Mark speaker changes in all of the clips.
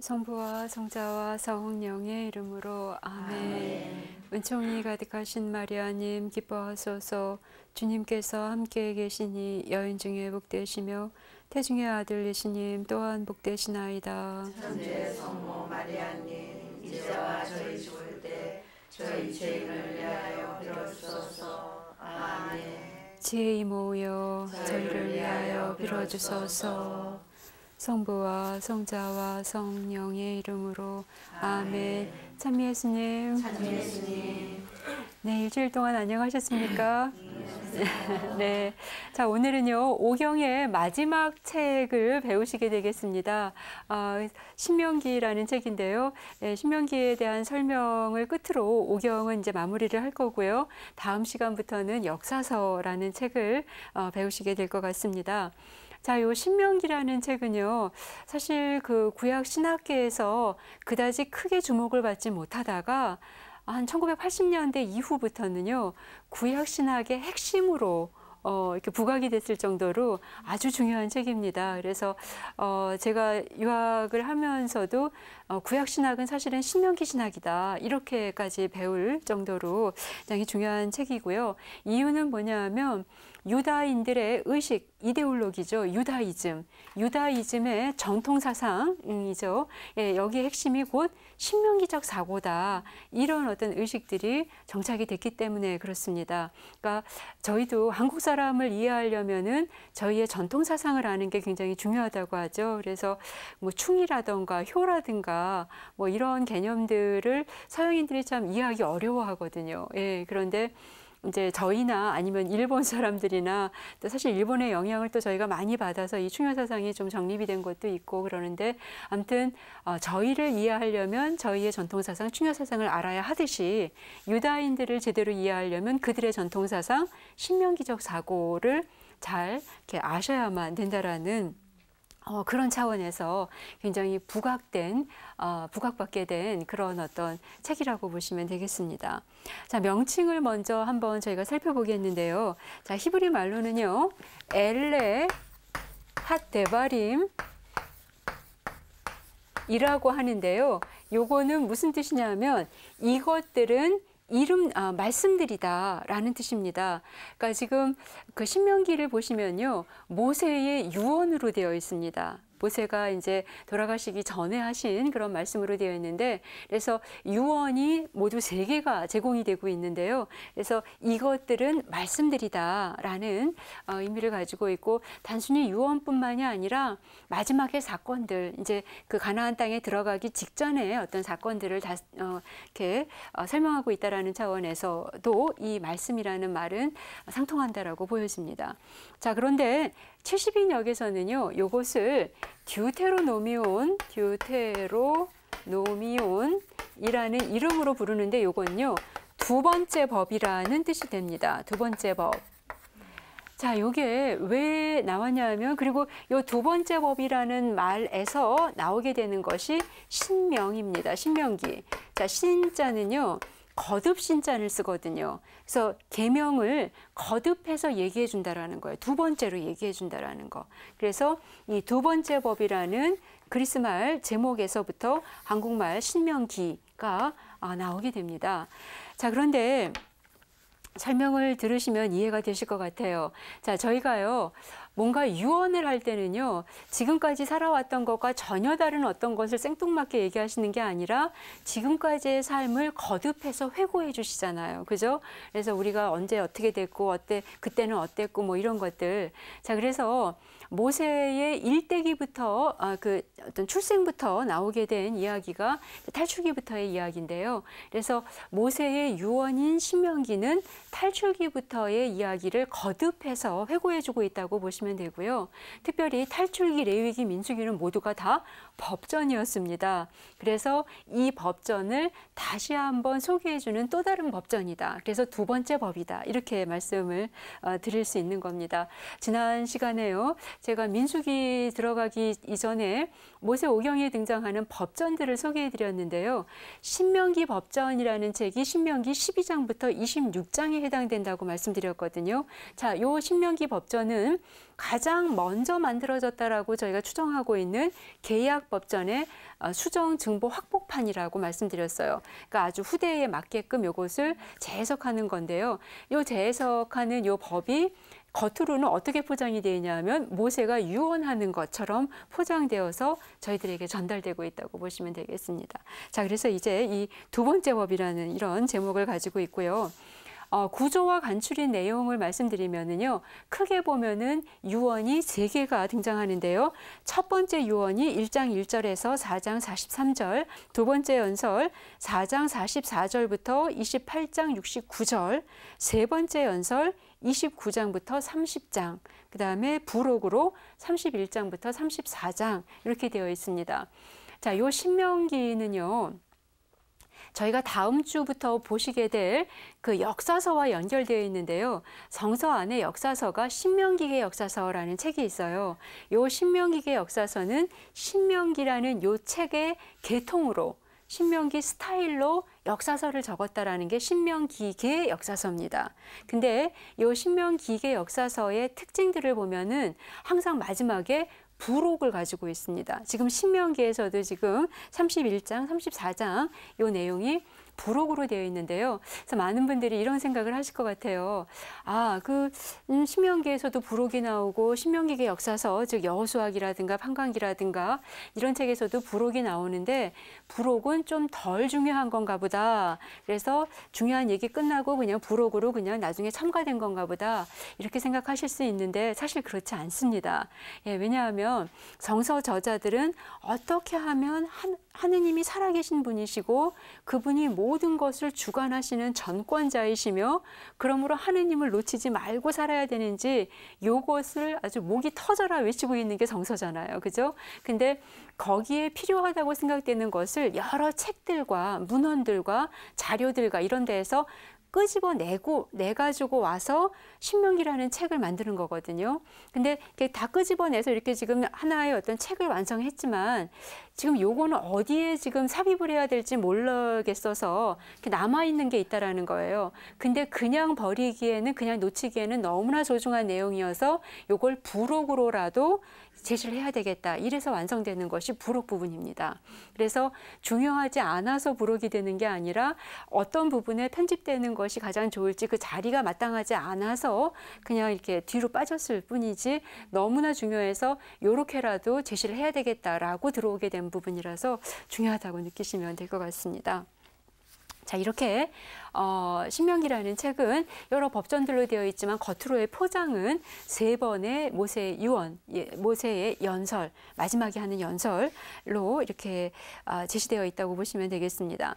Speaker 1: 성부와 성자와 성령의 이름으로 아멘. 은총이 가득하신 마리아님 기뻐하소서. 주님께서 함께 계시니 여인 중에 복되시며 태중의 아들 예수님 또한 복되시나이다.
Speaker 2: 천주의 성모 마리아님 이제와 저희 죽을 때 저희 죄인을 위하여 빌어주소서. 아멘.
Speaker 1: 지혜의 모여 저희를 위하여 빌어주소서. 성부와 성자와 성령의 이름으로 아멘. 찬미 예수님.
Speaker 2: 찬미 예수님.
Speaker 1: 네, 일주일 동안 안녕하셨습니까? 네. 자, 오늘은요, 오경의 마지막 책을 배우시게 되겠습니다. 신명기라는 책인데요. 네, 신명기에 대한 설명을 끝으로 오경은 이제 마무리를 할 거고요. 다음 시간부터는 역사서라는 책을 배우시게 될 것 같습니다. 자, 요 신명기라는 책은요, 사실 그 구약 신학계에서 그다지 크게 주목을 받지 못하다가 한 1980년대 이후부터는요, 구약 신학의 핵심으로 이렇게 부각이 됐을 정도로 아주 중요한 책입니다. 그래서 제가 유학을 하면서도 구약 신학은 사실은 신명기 신학이다 이렇게까지 배울 정도로 굉장히 중요한 책이고요. 이유는 뭐냐면 유다인들의 의식, 이데올로기죠. 유다이즘의 전통 사상이죠. 예, 여기의 핵심이 곧 신명기적 사고다. 이런 어떤 의식들이 정착이 됐기 때문에 그렇습니다. 그러니까 저희도 한국 사람을 이해하려면은 저희의 전통 사상을 아는 게 굉장히 중요하다고 하죠. 그래서 뭐 충이라던가 효라든가 뭐 이런 개념들을 서양인들이 참 이해하기 어려워하거든요. 예, 그런데 이제 저희나 아니면 일본 사람들이나 또 사실 일본의 영향을 또 저희가 많이 받아서 이 충효 사상이 좀 정립이 된 것도 있고 그러는데 아무튼 저희를 이해하려면 저희의 전통 사상, 충효 사상을 알아야 하듯이 유다인들을 제대로 이해하려면 그들의 전통 사상, 신명기적 사고를 잘 이렇게 아셔야만 된다라는 그런 차원에서 굉장히 부각받게 된 그런 어떤 책이라고 보시면 되겠습니다. 자, 명칭을 먼저 한번 저희가 살펴보겠는데요. 자, 히브리 말로는요, 엘레 핫데바림 이라고 하는데요. 요거는 무슨 뜻이냐면 이것들은 말씀들이다라는 뜻입니다. 그러니까 지금 그 신명기를 보시면요, 모세의 유언으로 되어 있습니다. 모세가 이제 돌아가시기 전에 하신 그런 말씀으로 되어 있는데, 그래서 유언이 모두 3개가 제공이 되고 있는데요. 그래서 이것들은 말씀들이다라는 의미를 가지고 있고, 단순히 유언뿐만이 아니라 마지막의 사건들, 이제 그 가나안 땅에 들어가기 직전에 어떤 사건들을 다 이렇게 설명하고 있다라는 차원에서도 이 말씀이라는 말은 상통한다라고 보여집니다. 자, 그런데 70인역에서는요, 요것을 듀테로노미온이라는 이름으로 부르는데 요건요, 두 번째 법이라는 뜻이 됩니다. 두 번째 법. 자, 요게 왜 나왔냐면, 그리고 요 두 번째 법이라는 말에서 나오게 되는 것이 신명입니다. 신명기. 자, 신자는요, 거듭 신자를 쓰거든요. 그래서 계명을 거듭해서 얘기해 준다라는 거예요. 두 번째로 얘기해 준다라는 거. 그래서 이 두 번째 법이라는 그리스말 제목에서부터 한국말 신명기가 나오게 됩니다. 자, 그런데 설명을 들으시면 이해가 되실 것 같아요. 자, 저희가요, 뭔가 유언을 할 때는요, 지금까지 살아왔던 것과 전혀 다른 어떤 것을 생뚱맞게 얘기하시는 게 아니라 지금까지의 삶을 거듭해서 회고해 주시잖아요. 그죠? 그래서 우리가 언제 어떻게 됐고, 그때는 어땠고, 뭐 이런 것들. 자, 그래서 모세의 일대기부터 그 어떤 출생부터 나오게 된 이야기가 탈출기부터의 이야기인데요. 그래서 모세의 유언인 신명기는 탈출기부터의 이야기를 거듭해서 회고해주고 있다고 보시면 되고요. 특별히 탈출기, 레위기, 민수기는 모두가 다 법전이었습니다. 그래서 이 법전을 다시 한번 소개해주는 또 다른 법전이다. 그래서 두 번째 법이다. 이렇게 말씀을 드릴 수 있는 겁니다. 지난 시간에요, 제가 민수기 들어가기 이전에 모세오경에 등장하는 법전들을 소개해 드렸는데요. 신명기 법전이라는 책이 신명기 12장부터 26장에 해당된다고 말씀드렸거든요. 자, 요 신명기 법전은 가장 먼저 만들어졌다라고 저희가 추정하고 있는 계약 법전의 수정 증보 확보판이라고 말씀드렸어요. 그러니까 아주 후대에 맞게끔 요것을 재해석하는 건데요. 요 재해석하는 요 법이 겉으로는 어떻게 포장이 되어 있냐면 모세가 유언하는 것처럼 포장되어서 저희들에게 전달되고 있다고 보시면 되겠습니다. 자, 그래서 이제 이 두 번째 법이라는 이런 제목을 가지고 있고요. 구조와 간추린 내용을 말씀드리면은요, 크게 보면은 유언이 3개가 등장하는데요. 첫 번째 유언이 1장 1절에서 4장 43절, 두 번째 연설 4장 44절부터 28장 69절, 세 번째 연설 29장부터 30장, 그 다음에 부록으로 31장부터 34장 이렇게 되어 있습니다. 자, 요 신명기는요, 저희가 다음 주부터 보시게 될 그 역사서와 연결되어 있는데요. 성서 안에 역사서가 신명기계 역사서라는 책이 있어요. 요 신명기계 역사서는 신명기라는 요 책의 계통으로 신명기 스타일로 역사서를 적었다라는 게 신명기계 역사서입니다. 근데 요 신명기계 역사서의 특징들을 보면은 항상 마지막에 부록을 가지고 있습니다. 지금 신명기에서도 지금 31장, 34장 요 내용이 부록으로 되어 있는데요. 그래서 많은 분들이 이런 생각을 하실 것 같아요. 신명기에서도 부록이 나오고 신명기계 역사서, 즉 여호수아기라든가 판관기라든가 이런 책에서도 부록이 나오는데 부록은 좀 덜 중요한 건가 보다. 그래서 중요한 얘기 끝나고 그냥 부록으로 그냥 나중에 첨가된 건가 보다. 이렇게 생각하실 수 있는데 사실 그렇지 않습니다. 예, 왜냐하면 성서 저자들은 어떻게 하면 하느님이 살아계신 분이시고 그분이 모든 것을 주관하시는 전권자이시며 그러므로 하느님을 놓치지 말고 살아야 되는지 요것을 아주 목이 터져라 외치고 있는 게 성서잖아요. 그죠? 근데 거기에 필요하다고 생각되는 것을 여러 책들과 문헌들과 자료들과 이런 데에서 내 가지고 와서 신명기라는 책을 만드는 거거든요. 근데 이렇게 다 끄집어내서 이렇게 지금 하나의 어떤 책을 완성했지만 지금 요거는 어디에 지금 삽입을 해야 될지 모르겠어서 남아있는 게 있다라는 거예요. 근데 그냥 버리기에는, 그냥 놓치기에는 너무나 소중한 내용이어서 요걸 부록으로라도 제시를 해야 되겠다. 이래서 완성되는 것이 부록 부분입니다. 그래서 중요하지 않아서 부록이 되는 게 아니라 어떤 부분에 편집되는 것이 가장 좋을지 그 자리가 마땅하지 않아서 그냥 이렇게 뒤로 빠졌을 뿐이지 너무나 중요해서 요렇게라도 제시를 해야 되겠다라고 들어오게 된 부분이라서 중요하다고 느끼시면 될 것 같습니다. 자, 이렇게 신명기라는 책은 여러 법전들로 되어 있지만 겉으로의 포장은 3번의 모세의 유언, 모세의 연설, 마지막에 하는 연설로 이렇게 제시되어 있다고 보시면 되겠습니다.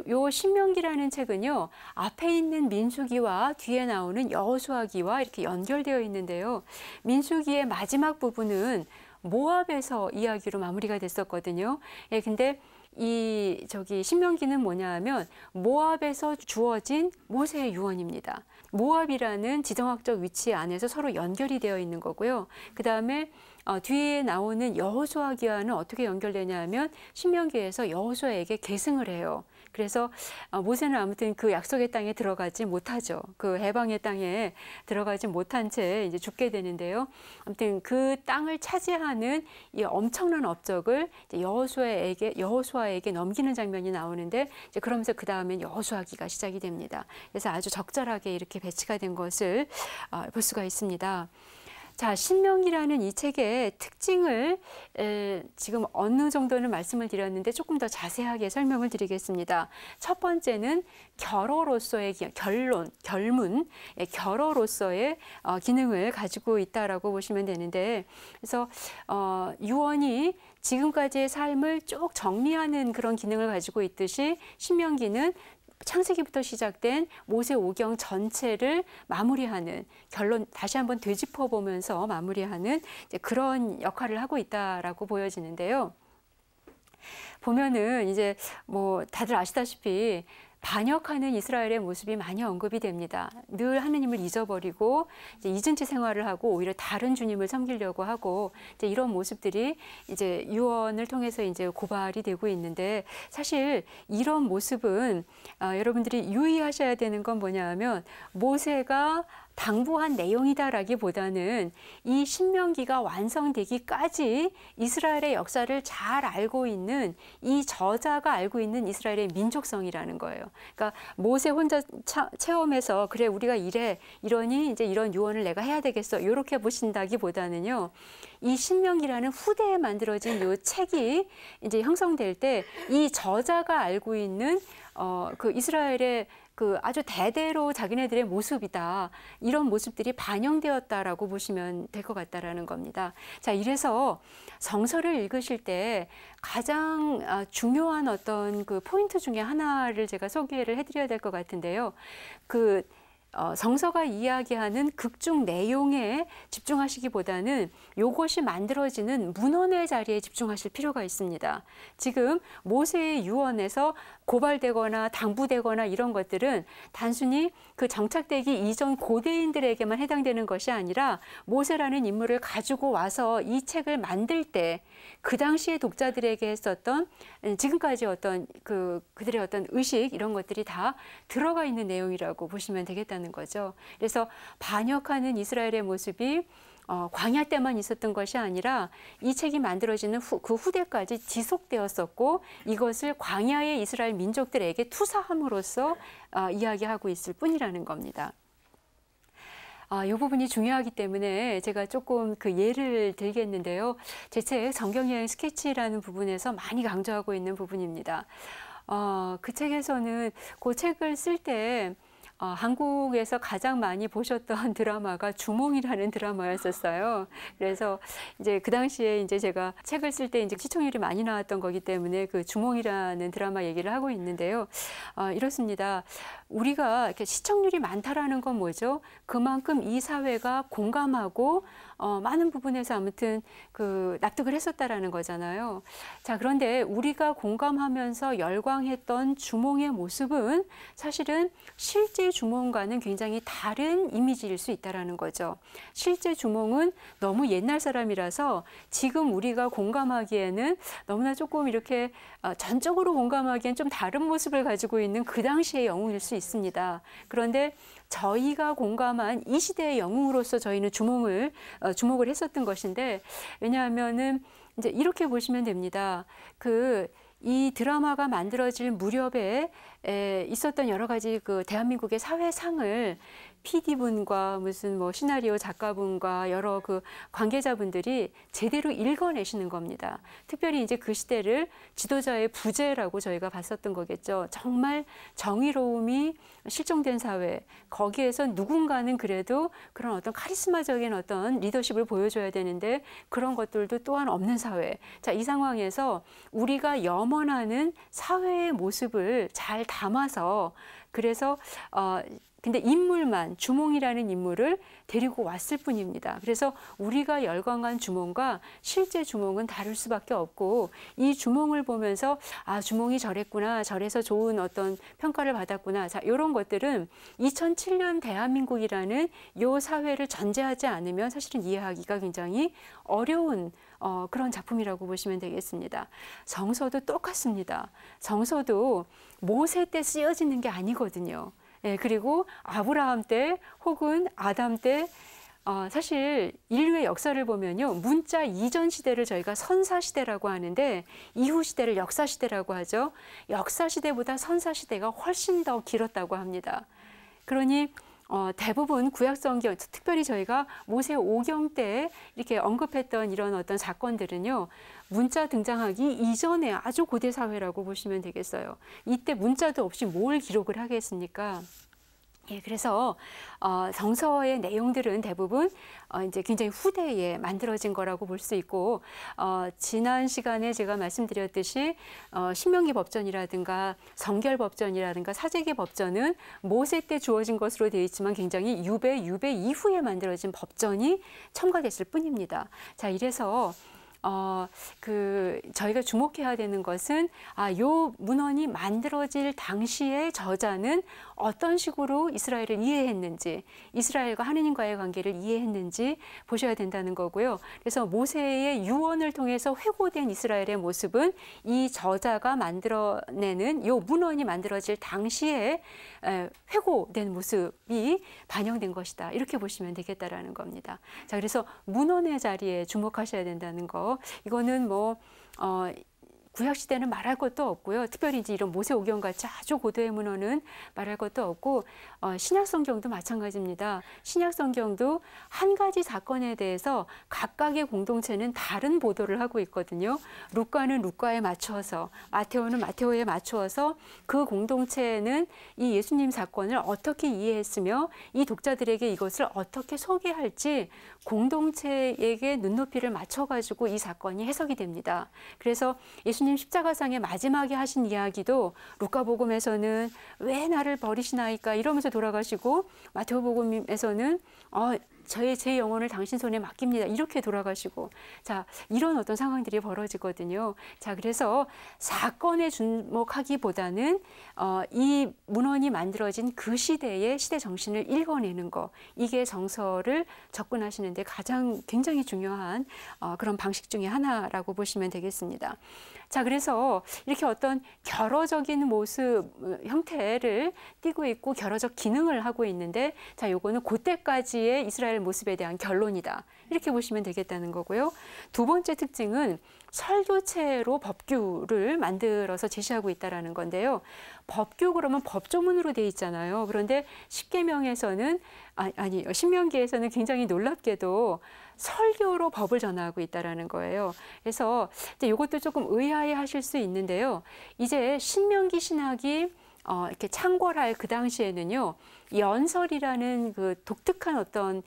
Speaker 1: 요 신명기라는 책은요, 앞에 있는 민수기와 뒤에 나오는 여호수아기와 이렇게 연결되어 있는데요. 민수기의 마지막 부분은 모압에서 이야기로 마무리가 됐었거든요. 예, 근데 신명기는 뭐냐 하면 모압에서 주어진 모세의 유언입니다. 모압이라는 지정학적 위치 안에서 서로 연결이 되어 있는 거고요. 그 다음에 뒤에 나오는 여호수아기와는 어떻게 연결되냐 하면 신명기에서 여호수아에게 계승을 해요. 그래서 모세는 아무튼 그 약속의 땅에 들어가지 못하죠. 그 해방의 땅에 들어가지 못한 채 이제 죽게 되는데요. 아무튼 그 땅을 차지하는 이 엄청난 업적을 이제 여호수아에게 넘기는 장면이 나오는데 이제 그러면서 그 다음엔 여호수아기가 시작이 됩니다. 그래서 아주 적절하게 이렇게 배치가 된 것을 볼 수가 있습니다. 자, 신명기라는 이 책의 특징을 지금 어느 정도는 말씀을 드렸는데 조금 더 자세하게 설명을 드리겠습니다. 첫 번째는 결어로서의 결어로서의 기능을 가지고 있다라고 보시면 되는데, 그래서 유언이 지금까지의 삶을 쭉 정리하는 그런 기능을 가지고 있듯이 신명기는 창세기부터 시작된 모세오경 전체를 마무리하는, 결론 다시 한번 되짚어 보면서 마무리하는 이제 그런 역할을 하고 있다라고 보여지는데요. 보면은 이제 뭐 다들 아시다시피 반역하는 이스라엘의 모습이 많이 언급이 됩니다. 늘 하느님을 잊어버리고 이제 잊은 채 생활을 하고 오히려 다른 주님을 섬기려고 하고 이제 이런 모습들이 이제 유언을 통해서 이제 고발이 되고 있는데 사실 이런 모습은 여러분들이 유의하셔야 되는 건 뭐냐 하면 모세가 당부한 내용이다라기보다는 이 신명기가 완성되기까지 이스라엘의 역사를 잘 알고 있는 이 저자가 알고 있는 이스라엘의 민족성이라는 거예요. 그러니까 모세 혼자 체험해서 그래 우리가 이러니 이제 이런 유언을 내가 해야 되겠어 이렇게 보신다기보다는요. 이 신명기라는 후대에 만들어진 이 책이 이제 형성될 때 이 저자가 알고 있는 그 이스라엘의 그 아주 대대로 자기네들의 모습이다. 이런 모습들이 반영되었다라고 보시면 될 것 같다라는 겁니다. 자, 이래서 성서를 읽으실 때 가장 중요한 어떤 그 포인트 중에 하나를 제가 소개를 해드려야 될 것 같은데요. 성서가 이야기하는 극중 내용에 집중하시기보다는 이것이 만들어지는 문헌의 자리에 집중하실 필요가 있습니다. 지금 모세의 유언에서 고발되거나 당부되거나 이런 것들은 단순히 그 정착되기 이전 고대인들에게만 해당되는 것이 아니라 모세라는 인물을 가지고 와서 이 책을 만들 때 그 당시의 독자들에게 했었던 지금까지 어떤 그들의 어떤 의식 이런 것들이 다 들어가 있는 내용이라고 보시면 되겠다는 거죠. 그래서 반역하는 이스라엘의 모습이 광야 때만 있었던 것이 아니라 이 책이 만들어지는 그 후대까지 지속되었었고 이것을 광야의 이스라엘 민족들에게 투사함으로써 이야기하고 있을 뿐이라는 겁니다. 이 부분이 중요하기 때문에 제가 조금 그 예를 들겠는데요. 제 책 성경여행 스케치라는 부분에서 많이 강조하고 있는 부분입니다. 그 책에서는 그 책을 쓸 때 한국에서 가장 많이 보셨던 드라마가 주몽이라는 드라마였었어요. 그래서 이제 그 당시에 이제 제가 책을 쓸 때 이제 시청률이 많이 나왔던 거기 때문에 그 주몽이라는 드라마 얘기를 하고 있는데요. 이렇습니다. 우리가 이렇게 시청률이 많다라는 건 뭐죠? 그만큼 이 사회가 공감하고 많은 부분에서 아무튼 납득을 했었다라는 거잖아요. 자, 그런데 우리가 공감하면서 열광했던 주몽의 모습은 사실은 실제 주몽과는 굉장히 다른 이미지일 수 있다라는 거죠. 실제 주몽은 너무 옛날 사람이라서 지금 우리가 공감하기에는 너무나 조금 이렇게 전적으로 공감하기엔 좀 다른 모습을 가지고 있는 그 당시의 영웅일 수 있습니다. 그런데 저희가 공감한 이 시대의 영웅으로서 저희는 주목을 했었던 것인데 왜냐하면은 이제 이렇게 보시면 됩니다. 이 드라마가 만들어질 무렵에 있었던 여러 가지 대한민국의 사회상을 PD분과 무슨 시나리오 작가분과 여러 관계자분들이 제대로 읽어내시는 겁니다. 특별히 이제 그 시대를 지도자의 부재라고 저희가 봤었던 거겠죠. 정말 정의로움이 실종된 사회, 거기에서 누군가는 그래도 그런 어떤 카리스마적인 어떤 리더십을 보여줘야 되는데 그런 것들도 또한 없는 사회. 자, 이 상황에서 우리가 염원하는 사회의 모습을 잘 담아서 그래서 근데 인물만 주몽이라는 인물을 데리고 왔을 뿐입니다. 그래서 우리가 열광한 주몽과 실제 주몽은 다를 수밖에 없고 이 주몽을 보면서 주몽이 저랬구나, 저래서 좋은 어떤 평가를 받았구나. 자, 이런 것들은 2007년 대한민국이라는 이 사회를 전제하지 않으면 사실은 이해하기가 굉장히 어려운 그런 작품이라고 보시면 되겠습니다. 정서도 똑같습니다. 정서도 모세 때 쓰여지는 게 아니거든요. 예, 그리고 아브라함 때 혹은 아담 때 사실 인류의 역사를 보면요. 문자 이전 시대를 저희가 선사 시대라고 하는데 이후 시대를 역사 시대라고 하죠. 역사 시대보다 선사 시대가 훨씬 더 길었다고 합니다. 그러니 대부분 구약성경, 특별히 저희가 모세 오경 때 이렇게 언급했던 이런 어떤 사건들은요. 문자 등장하기 이전에 아주 고대 사회라고 보시면 되겠어요. 이때 문자도 없이 뭘 기록을 하겠습니까? 예, 그래서 성서의 내용들은 대부분 이제 굉장히 후대에 만들어진 거라고 볼 수 있고 지난 시간에 제가 말씀드렸듯이 신명기 법전이라든가 성결 법전이라든가 사제기 법전은 모세 때 주어진 것으로 되어 있지만 굉장히 유배 이후에 만들어진 법전이 첨가됐을 뿐입니다. 자, 이래서 저희가 주목해야 되는 것은 요 문헌이 만들어질 당시에 저자는 어떤 식으로 이스라엘을 이해했는지, 이스라엘과 하느님과의 관계를 이해했는지 보셔야 된다는 거고요. 그래서 모세의 유언을 통해서 회고된 이스라엘의 모습은 이 저자가 만들어내는 요 문헌이 만들어질 당시에 회고된 모습이 반영된 것이다. 이렇게 보시면 되겠다라는 겁니다. 자, 그래서 문헌의 자리에 주목하셔야 된다는 거. 이거는 구약 시대는 말할 것도 없고요. 특별히 이제 이런 모세오경 같이 아주 고도의 문헌은 말할 것도 없고 신약 성경도 마찬가지입니다. 신약 성경도 한 가지 사건에 대해서 각각의 공동체는 다른 보도를 하고 있거든요. 루카는 루카에 맞추어서, 마테오는 마테오에 맞추어서 그 공동체는 이 예수님 사건을 어떻게 이해했으며 이 독자들에게 이것을 어떻게 소개할지 공동체에게 눈높이를 맞춰가지고 이 사건이 해석이 됩니다. 그래서 예수님 십자가상의 마지막에 하신 이야기도 루카복음에서는 왜 나를 버리시나이까 이러면서 돌아가시고, 마테오복음에서는 제 영혼을 당신 손에 맡깁니다. 이렇게 돌아가시고, 자, 이런 어떤 상황들이 벌어지거든요. 자, 그래서 사건에 주목하기보다는 이 문헌이 만들어진 그 시대의 시대 정신을 읽어내는 거, 이게 정서를 접근하시는데 가장 굉장히 중요한 그런 방식 중에 하나라고 보시면 되겠습니다. 자, 그래서 이렇게 어떤 결어적인 모습, 형태를 띠고 있고 결어적 기능을 하고 있는데, 자, 요거는 그때까지의 이스라엘 모습에 대한 결론이다. 이렇게 보시면 되겠다는 거고요. 두 번째 특징은 설교체로 법규를 만들어서 제시하고 있다는 건데요. 법규 그러면 법조문으로 돼 있잖아요. 그런데 십계명에서는 신명기에서는 굉장히 놀랍게도 설교로 법을 전하고 있다는 거예요. 그래서 이제 이것도 조금 의아해 하실 수 있는데요. 이제 신명기 신학이 이렇게 그 당시에는요, 연설이라는 그 독특한 어떤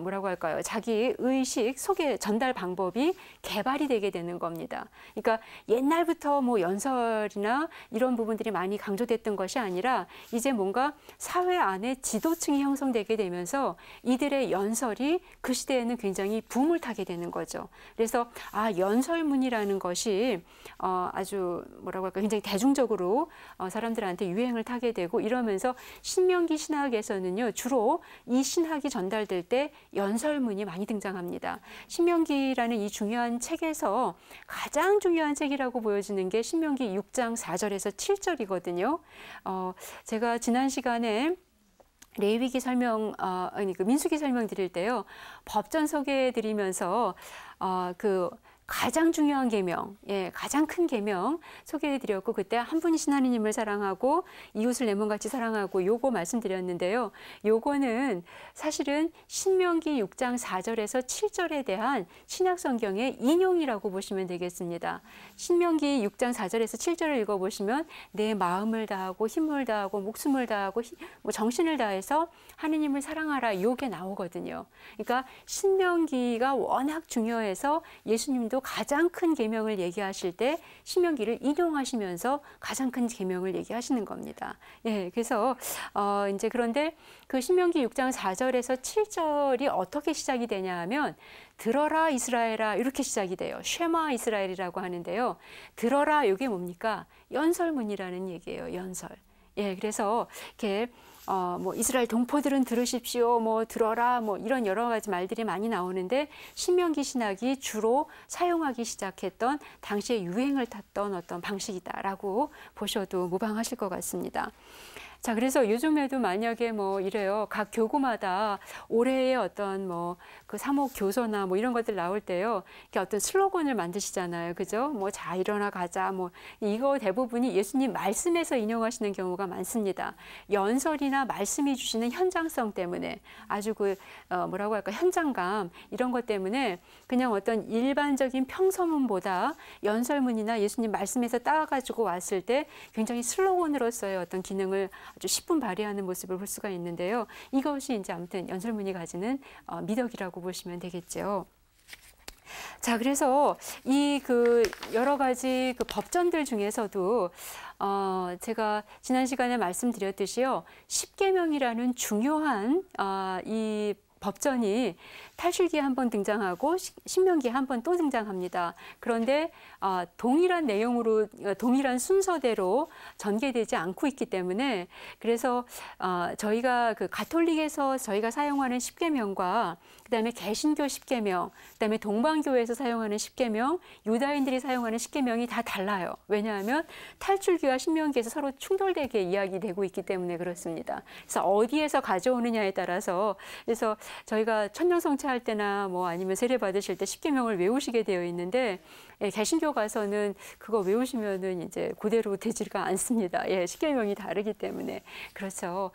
Speaker 1: 뭐라고 할까요? 자기 의식 소개 전달 방법이 개발이 되게 되는 겁니다. 그러니까 옛날부터 뭐 연설이나 이런 부분들이 많이 강조됐던 것이 아니라 이제 뭔가 사회 안에 지도층이 형성되게 되면서 이들의 연설이 그 시대에는 굉장히 붐을 타게 되는 거죠. 그래서 연설문이라는 것이 아주 뭐라고 할까? 굉장히 대중적으로 사람들한테 유행을 타게 되고 이러면서 신명기 신학에서는요, 주로 이 신학이 전달될 때 연설문이 많이 등장합니다. 신명기라는 이 중요한 책에서 가장 중요한 책이라고 보여지는 게 신명기 6장 4절에서 7절이거든요. 제가 지난 시간에 레위기 민수기 설명 드릴 때요, 법전 소개해 드리면서 가장 중요한 계명, 가장 큰 계명 소개해 드렸고, 그때 한 분이신 하느님을 사랑하고 이웃을 내 몸같이 사랑하고 요거 말씀드렸는데요. 요거는 사실은 신명기 6장 4절에서 7절에 대한 신약 성경의 인용이라고 보시면 되겠습니다. 신명기 6장 4절에서 7절을 읽어보시면 내 마음을 다하고 힘을 다하고 목숨을 다하고 정신을 다해서 하느님을 사랑하라, 요게 나오거든요. 그러니까 신명기가 워낙 중요해서 예수님도 가장 큰 계명을 얘기하실 때 신명기를 인용하시면서 가장 큰 계명을 얘기하시는 겁니다. 그래서 이제 그런데 그 신명기 6장 4절에서 7절이 어떻게 시작이 되냐 하면, 들어라 이스라엘아, 이렇게 시작이 돼요. 쉐마 이스라엘이라고 하는데요. 들어라, 이게 뭡니까? 연설문이라는 얘기예요. 연설. 그래서 이렇게 이스라엘 동포들은 들으십시오, 들어라, 이런 여러 가지 말들이 많이 나오는데, 신명기 신학이 주로 사용하기 시작했던 당시에 유행을 탔던 어떤 방식이다라고 보셔도 무방하실 것 같습니다. 자, 그래서 요즘에도 만약에 이래요. 각 교구마다 올해의 어떤 그 사목 교서나 이런 것들 나올 때요, 이렇게 어떤 슬로건을 만드시잖아요. 그죠? 자, 일어나 가자. 이거 대부분이 예수님 말씀에서 인용하시는 경우가 많습니다. 연설이나 말씀이 주시는 현장성 때문에 아주 뭐라고 할까, 현장감, 이런 것 때문에 그냥 어떤 일반적인 평서문보다 연설문이나 예수님 말씀에서 따가지고 왔을 때 굉장히 슬로건으로서의 어떤 기능을 아주 10분 발휘하는 모습을 볼 수가 있는데요. 이것이 이제 아무튼 연설문이 가지는 미덕이라고 보시면 되겠죠. 자, 그래서 이 여러 가지 법전들 중에서도 제가 지난 시간에 말씀드렸듯이요, 십계명이라는 중요한 이 법전이 탈출기에 한 번 등장하고 신명기에 한 번 또 등장합니다. 그런데 동일한 내용으로 동일한 순서대로 전개되지 않고 있기 때문에 그래서 저희가 그 가톨릭에서 저희가 사용하는 십계명과 그다음에 개신교 십계명, 그다음에 동방교회에서 사용하는 십계명, 유다인들이 사용하는 십계명이 다 달라요. 왜냐하면 탈출기와 신명기에서 서로 충돌되게 이야기되고 있기 때문에 그렇습니다. 그래서 어디에서 가져오느냐에 따라서 그래서 저희가 천년성찬할 때나 뭐 아니면 세례 받으실 때 십계명을 외우시게 되어 있는데 개신교 가서는 그거 외우시면은 이제 그대로 되지가 않습니다. 예, 십계명이 다르기 때문에 그렇죠.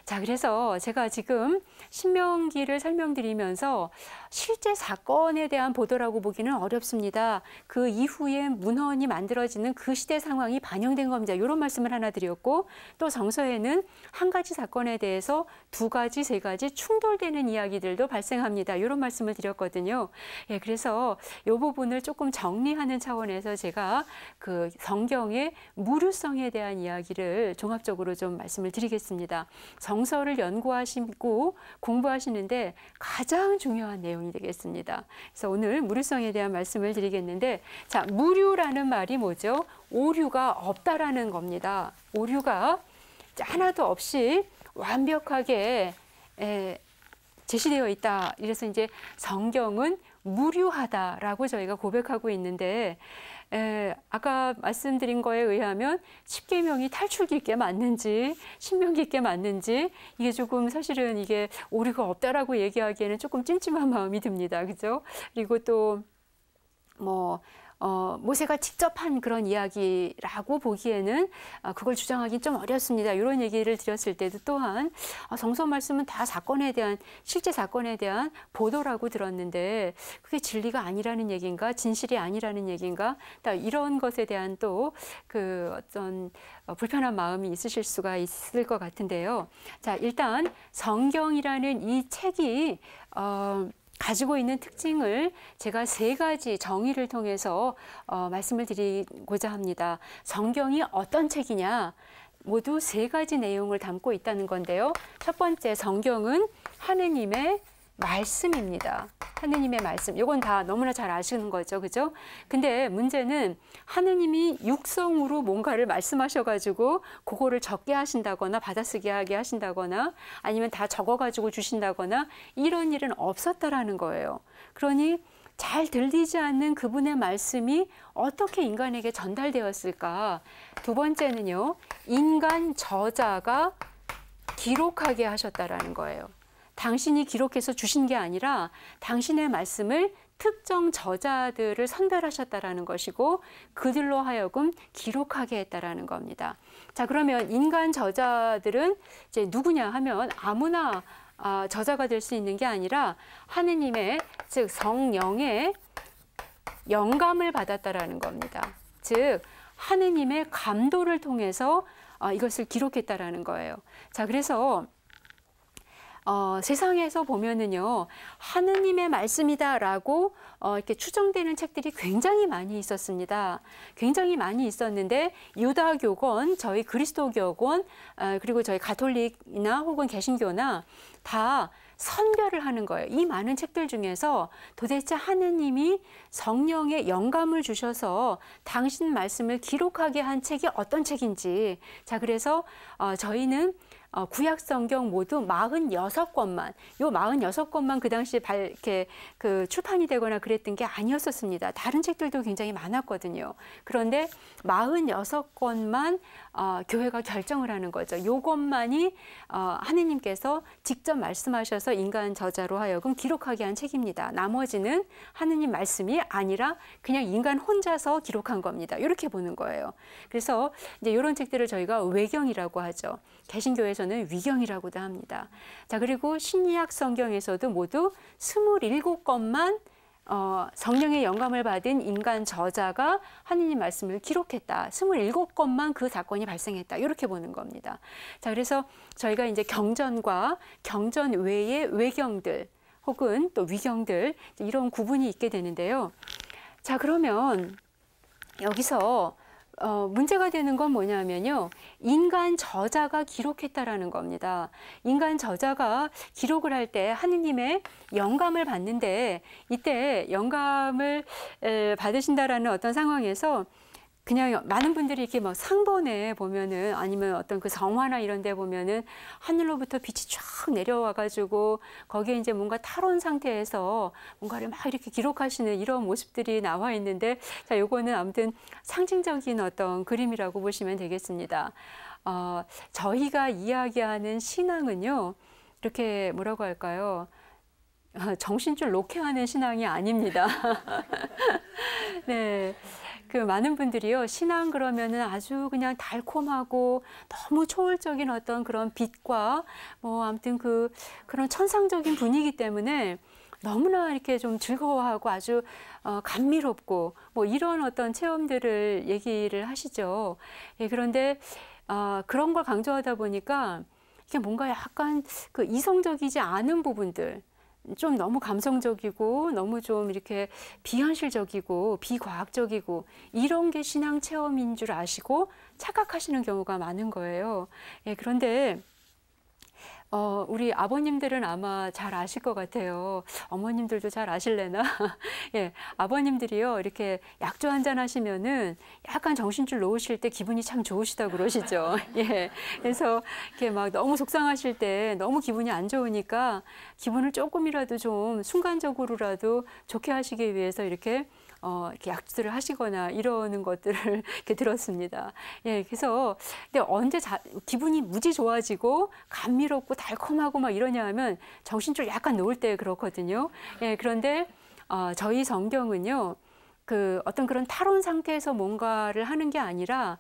Speaker 1: 자, 그래서 제가 지금 신명기를 설명드리면서 실제 사건에 대한 보도라고 보기는 어렵습니다. 그 이후에 문헌이 만들어지는 그 시대 상황이 반영된 겁니다. 이런 말씀을 하나 드렸고 또 정서에는 한 가지 사건에 대해서 두 가지, 세 가지 충돌되는 이야기들도 발생합니다. 이런 말씀을 드렸거든요. 예, 그래서 이 부분을 조금 정리하는 차원에서 제가 그 성경의 무류성에 대한 이야기를 종합적으로 좀 말씀을 드리겠습니다. 정서를 연구하시고 공부하시는데 가장 중요한 내용이 되겠습니다. 그래서 오늘 무류성에 대한 말씀을 드리겠는데, 자, 무류라는 말이 뭐죠? 오류가 없다라는 겁니다. 오류가 하나도 없이 완벽하게 제시되어 있다. 이래서 이제 성경은 무류하다라고 저희가 고백하고 있는데, 아까 말씀드린 거에 의하면 십계명이 탈출기 있게 맞는지 신명기 있게 맞는지 이게 조금 사실은 이게 오류가 없다라고 얘기하기에는 조금 찜찜한 마음이 듭니다. 그죠? 그리고 또 모세가 직접 한 그런 이야기라고 보기에는 그걸 주장하기 좀 어렵습니다. 이런 얘기를 드렸을 때도 또한 성서 말씀은 다 사건에 대한 실제 사건에 대한 보도라고 들었는데 그게 진리가 아니라는 얘기인가 진실이 아니라는 얘기인가 이런 것에 대한 또 그 어떤 불편한 마음이 있으실 수가 있을 것 같은데요. 자, 일단 성경이라는 이 책이 가지고 있는 특징을 제가 세 가지 정의를 통해서 말씀을 드리고자 합니다. 성경이 어떤 책이냐? 모두 세 가지 내용을 담고 있다는 건데요. 첫 번째, 성경은 하느님의 말씀입니다. 하느님의 말씀. 이건 다 너무나 잘 아시는 거죠. 그죠? 근데 문제는 하느님이 육성으로 뭔가를 말씀하셔가지고 그거를 적게 하신다거나 받아쓰게 하게 하신다거나 아니면 다 적어가지고 주신다거나 이런 일은 없었다라는 거예요. 그러니 잘 들리지 않는 그분의 말씀이 어떻게 인간에게 전달되었을까? 두 번째는요. 인간 저자가 기록하게 하셨다라는 거예요. 당신이 기록해서 주신 게 아니라 당신의 말씀을 특정 저자들을 선별하셨다라는 것이고 그들로 하여금 기록하게 했다라는 겁니다. 자, 그러면 인간 저자들은 이제 누구냐 하면 아무나 저자가 될 수 있는 게 아니라 하느님의 즉 성령의 영감을 받았다라는 겁니다. 즉 하느님의 감도를 통해서 이것을 기록했다라는 거예요. 자, 그래서 세상에서 보면은요, 하느님의 말씀이다라고 이렇게 추정되는 책들이 굉장히 많이 있었습니다. 굉장히 많이 있었는데 유다교건, 저희 그리스도교건, 그리고 저희 가톨릭이나 혹은 개신교나 다 선별을 하는 거예요. 이 많은 책들 중에서 도대체 하느님이 성령의 영감을 주셔서 당신 말씀을 기록하게 한 책이 어떤 책인지. 자, 그래서 저희는 구약 성경 모두 46권만, 요 46권만 그 당시에 이렇게 출판이 되거나 그랬던 게 아니었었습니다. 다른 책들도 굉장히 많았거든요. 그런데 46권만 교회가 결정을 하는 거죠. 요것만이 하느님께서 직접 말씀하셔서 인간 저자로 하여금 기록하게 한 책입니다. 나머지는 하느님 말씀이 아니라 그냥 인간 혼자서 기록한 겁니다. 이렇게 보는 거예요. 그래서 이제 이런 책들을 저희가 외경이라고 하죠. 개신교에서는 위경이라고도 합니다. 자, 그리고 신약 성경에서도 모두 27권만 성령의 영감을 받은 인간 저자가 하느님 말씀을 기록했다. 27권만 그 사건이 발생했다. 이렇게 보는 겁니다. 자, 그래서 저희가 이제 경전과 경전 외의 외경들 혹은 또 위경들 이런 구분이 있게 되는데요. 자, 그러면 여기서 문제가 되는 건 뭐냐면요. 인간 저자가 기록했다라는 겁니다. 인간 저자가 기록을 할 때 하느님의 영감을 받는데 이때 영감을 받으신다라는 어떤 상황에서 그냥 많은 분들이 이렇게 막 상본에 보면은 아니면 어떤 그 성화나 이런 데 보면은 하늘로부터 빛이 쫙 내려와 가지고 거기에 이제 뭔가 탈원 상태에서 뭔가를 막 이렇게 기록하시는 이런 모습들이 나와 있는데 자, 요거는 아무튼 상징적인 어떤 그림이라고 보시면 되겠습니다. 저희가 이야기하는 신앙은요. 이렇게 뭐라고 할까요? 정신줄 놓게 하는 신앙이 아닙니다. 네. 그 많은 분들이요, 신앙 그러면은 아주 그냥 달콤하고 너무 초월적인 어떤 그런 빛과 뭐 아무튼 그런 천상적인 분위기 때문에 너무나 이렇게 좀 즐거워하고 아주 감미롭고 뭐 이런 어떤 체험들을 얘기를 하시죠. 예, 그런데 그런 걸 강조하다 보니까 이게 뭔가 약간 그 이성적이지 않은 부분들, 좀 너무 감성적이고 너무 좀 이렇게 비현실적이고 비과학적이고 이런 게 신앙 체험인 줄 아시고 착각하시는 경우가 많은 거예요. 예, 그런데 우리 아버님들은 아마 잘 아실 것 같아요. 어머님들도 잘 아실래나? 예, 아버님들이요, 이렇게 약주 한잔 하시면은 약간 정신줄 놓으실 때 기분이 참 좋으시다고 그러시죠. 예, 그래서 이렇게 막 너무 속상하실 때 너무 기분이 안 좋으니까 기분을 조금이라도 좀 순간적으로라도 좋게 하시기 위해서 이렇게 약주를 하시거나 이러는 것들을 이렇게 들었습니다. 예, 그래서 근데 언제 기분이 무지 좋아지고 감미롭고 달콤하고 막 이러냐 하면 정신줄 약간 놓을 때 그렇거든요. 예, 그런데 저희 성경은요, 어떤 그런 탈원 상태에서 뭔가를 하는 게 아니라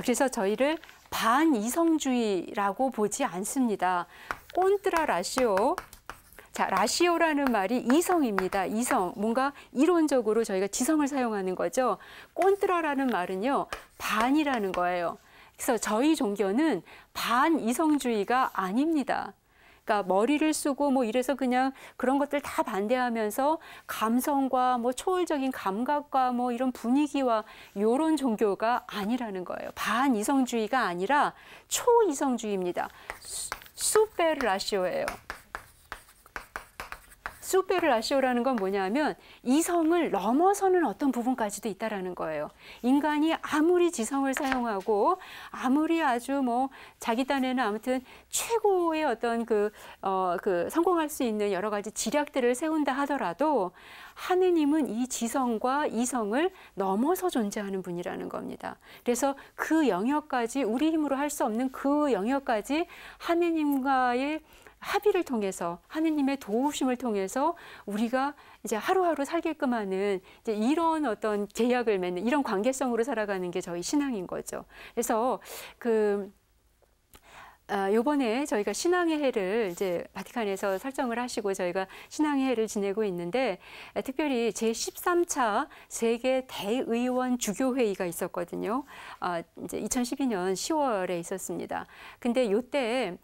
Speaker 1: 그래서 저희를 반이성주의라고 보지 않습니다. 꼰뜨라 라시오. 자, 라시오라는 말이 이성입니다. 이성. 뭔가 이론적으로 저희가 지성을 사용하는 거죠. 꼰뜨라라는 말은요, 반이라는 거예요. 그래서 저희 종교는 반이성주의가 아닙니다. 그러니까 머리를 쓰고 뭐 이래서 그냥 그런 것들 다 반대하면서 감성과 뭐 초월적인 감각과 뭐 이런 분위기와 이런 종교가 아니라는 거예요. 반이성주의가 아니라 초이성주의입니다. 수페르라시오예요. 수페르라시오라는 건 뭐냐면 이성을 넘어서는 어떤 부분까지도 있다라는 거예요. 인간이 아무리 지성을 사용하고 아무리 아주 뭐 자기 딴에는 아무튼 최고의 어떤 성공할 수 있는 여러 가지 지략들을 세운다 하더라도 하느님은 이 지성과 이성을 넘어서 존재하는 분이라는 겁니다. 그래서 그 영역까지 우리 힘으로 할 수 없는 그 영역까지 하느님과의 합의를 통해서 하느님의 도우심을 통해서 우리가 이제 하루하루 살게끔 하는 이제 이런 어떤 계약을 맺는 이런 관계성으로 살아가는 게 저희 신앙인 거죠. 그래서 요번에 저희가 신앙의 해를 이제 바티칸에서 설정을 하시고 저희가 신앙의 해를 지내고 있는데 특별히 제13차 세계 대의원 주교회의가 있었거든요. 이제 2012년 10월에 있었습니다. 근데 요때